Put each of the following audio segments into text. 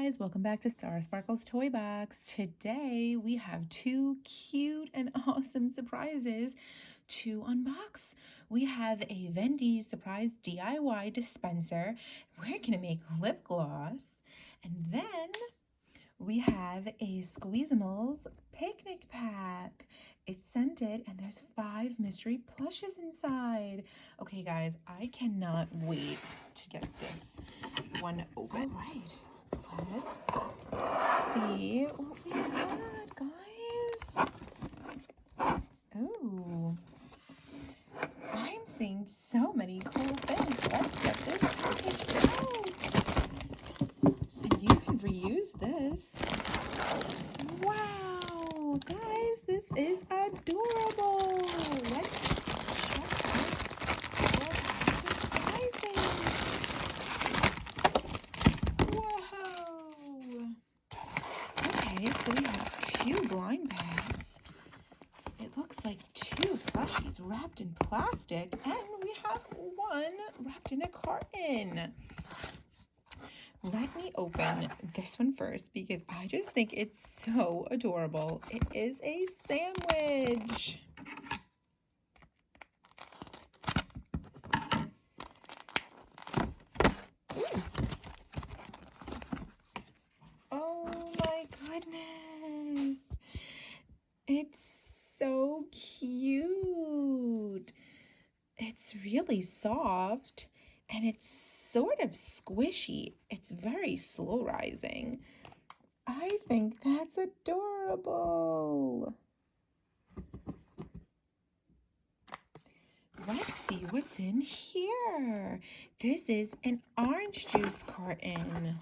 guys, welcome back to Star Sparkle's Toy Box. Today we have two cute and awesome surprises to unbox. We have a Vendees surprise DIY dispenser. We're gonna make lip gloss. And then we have a Squeezamals Picnic pack. It's scented and there's 5 mystery plushes inside. Okay guys, I cannot wait to get this one open. All right. Let's see what we got, guys. Ooh, I'm seeing so many cool things. Let's get this packaged out. And you can reuse this. Wow, guys, this is adorable. Let's check out all the surprises. Okay, so we have 2 blind bags. It looks like 2 plushies wrapped in plastic, and we have 1 wrapped in a carton. Let me open this one first because I just think it's so adorable. It is a sandwich. Oh my goodness. It's so cute. It's really soft and it's sort of squishy. It's very slow rising. I think that's adorable. Let's see what's in here. This is an orange juice carton.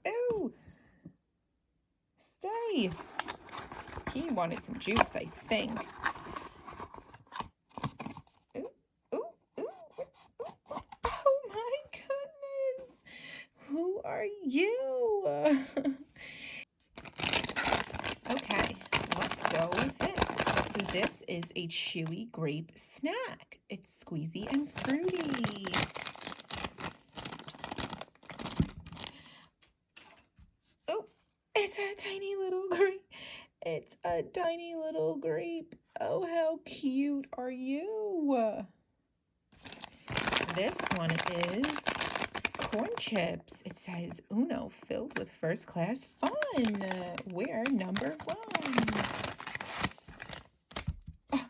Ooh, stay. He wanted some juice, I think. Ooh, ooh, ooh, ooh, ooh. Oh my goodness. Who are you? Okay, let's go with this. So this is a chewy grape snack. It's squeezy and fruity. Oh, it's a tiny little grape. It's a tiny little grape. Oh, how cute are you? This one is corn chips. It says Uno, filled with first class fun. We're number 1. Oh,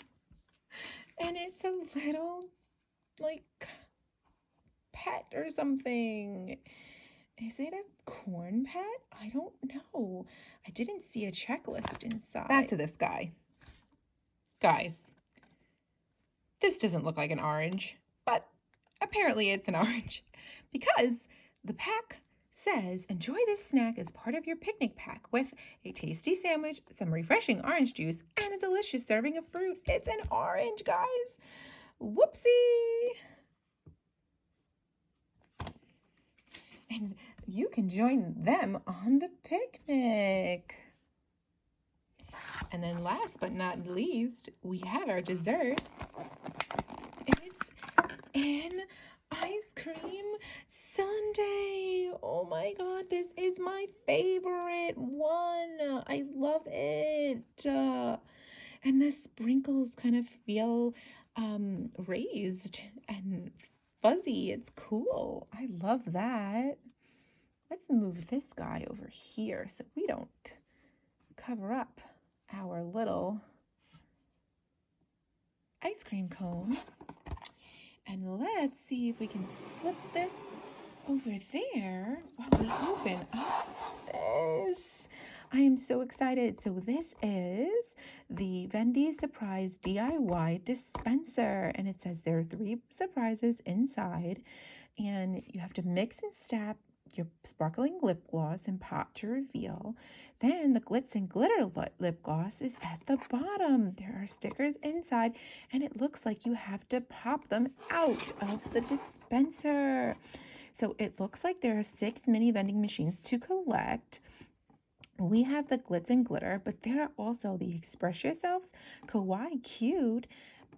and it's a little, like, pet or something. Is it a corn pet? I don't know. I didn't see a checklist inside. Back to this guy. Guys, this doesn't look like an orange, but apparently it's an orange because the pack says, enjoy this snack as part of your picnic pack with a tasty sandwich, some refreshing orange juice, and a delicious serving of fruit. It's an orange, guys. Whoopsie. And you can join them on the picnic. And then last but not least, we have our dessert. It's an ice cream sundae. Oh my God, this is my favorite one. I love it. And the sprinkles kind of feel raised and fuzzy. It's cool. I love that. Let's move this guy over here so we don't cover up our little ice cream cone. And let's see if we can slip this over there while we open up this. I am so excited. So this is the Vendees Surprise DIY dispenser. And it says there are 3 surprises inside. And you have to mix and stab your sparkling lip gloss and pop to reveal. Then the Glitz and Glitter lip gloss is at the bottom. There are stickers inside, and it looks like you have to pop them out of the dispenser. So it looks like there are 6 mini vending machines to collect. We have the Glitz and Glitter, but there are also the Express Yourselves, Kawaii Cute,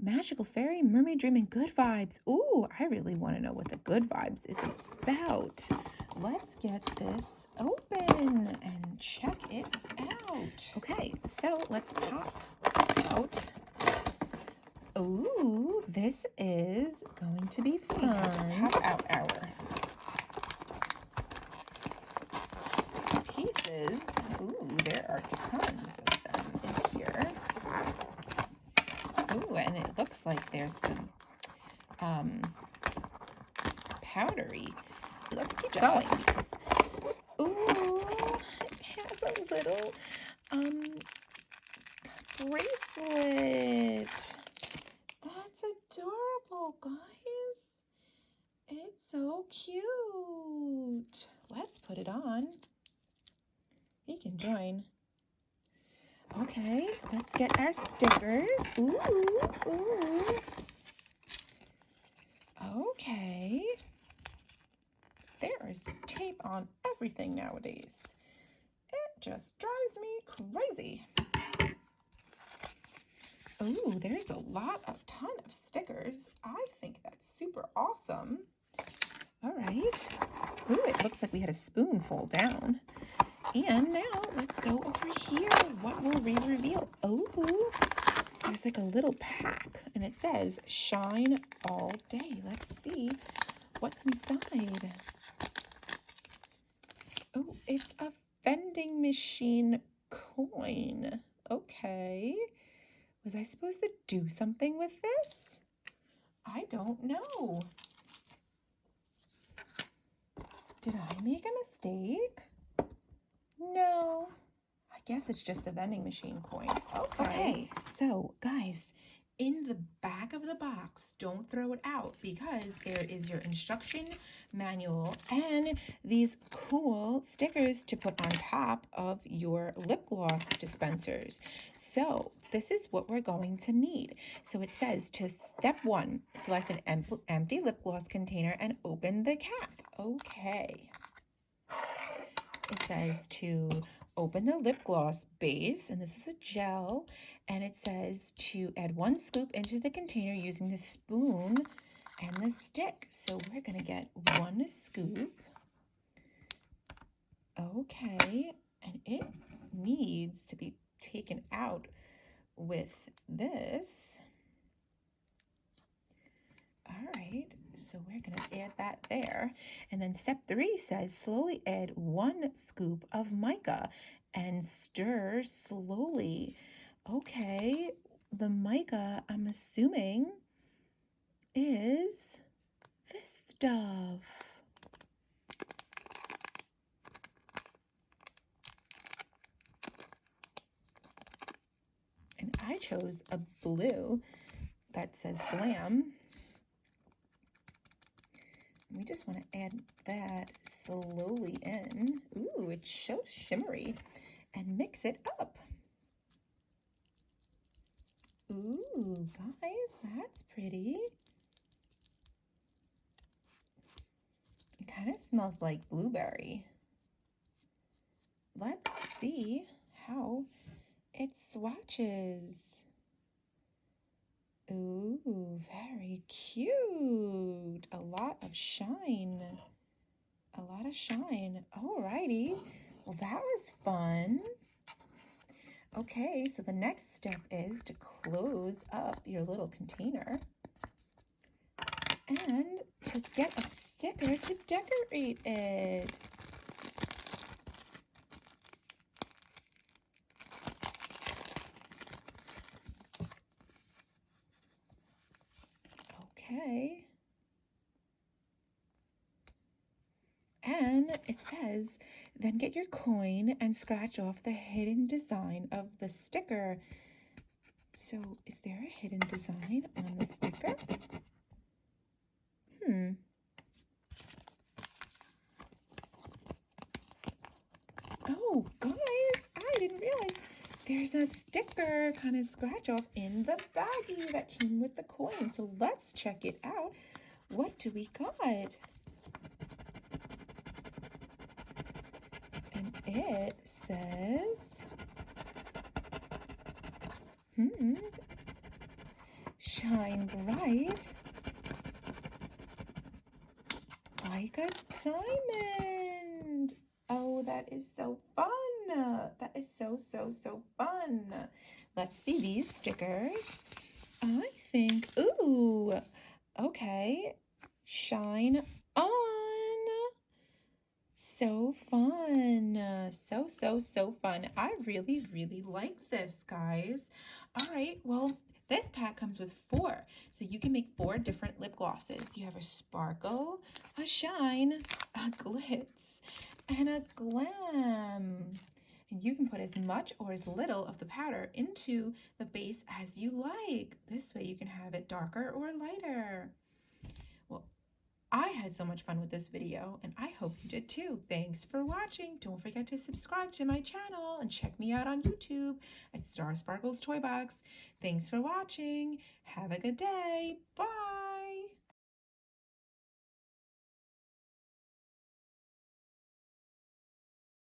Magical Fairy, Mermaid Dream, and Good Vibes. Ooh, I really want to know what the Good Vibes is about. let's get this open and check it out. Okay, so let's pop out. Ooh, this is going to be fun. Pop out our pieces. Ooh, there are tons of them in here. Ooh, and it looks like there's some powdery. Let's keep going. Ooh, it has a little bracelet. That's adorable, guys. It's so cute. Let's put it on. He can join. Okay, let's get our stickers. Ooh, ooh. Okay. There is tape on everything nowadays. It just drives me crazy. Ooh, there's a ton of stickers. I think that's super awesome. All right. Ooh, it looks like we had a spoon fall down. And now let's go over here. What will we reveal? Oh, there's like a little pack and it says shine all day. Let's see what's inside. Oh, it's a vending machine coin. Okay. Was I supposed to do something with this? I don't know. Did I make a mistake? No. I guess it's just a vending machine coin. Okay. So, guys, in the back of the box, don't throw it out because there is your instruction manual and these cool stickers to put on top of your lip gloss dispensers. So this is what we're going to need. So it says to step 1, select an empty lip gloss container and open the cap. Okay. It says to open the lip gloss base, and this is a gel, and it says to add 1 scoop into the container using the spoon and the stick. So we're going to get 1 scoop. Okay, and it needs to be taken out with this. All right, so we're going to add that there. And then step 3 says slowly add 1 scoop of mica and stir slowly. Okay, the mica, I'm assuming, is this stuff. And I chose a blue that says glam. We just want to add that slowly in. Ooh, it's so shimmery. And mix it up. Ooh, guys, that's pretty. It kind of smells like blueberry. Let's see how it swatches. Ooh, very cute. A lot of shine. A lot of shine. Alrighty. Well, that was fun. Okay, so the next step is to close up your little container and to get a sticker to decorate it. Okay. And it says, then get your coin and scratch off the hidden design of the sticker. So is there a hidden design on the sticker? Oh, guys, I didn't realize there's a sticker kind of scratch off in the baggie that came with the coin. So let's check it out. What do we got? And it says, shine bright like a diamond. that is so fun. That is so, so, so fun. Let's see these stickers. I think, ooh, okay. Shine on. So fun. So, so, so fun. I really, really like this, guys. All right, well, this pack comes with 4. So you can make 4 different lip glosses. You have a sparkle, a shine, a glitz, and a glam. And you can put as much or as little of the powder into the base as you like. This way you can have it darker or lighter. Well, I had so much fun with this video, and I hope you did too. Thanks for watching. Don't forget to subscribe to my channel and check me out on YouTube at Star Sparkles Toy Box. Thanks for watching. Have a good day. Bye.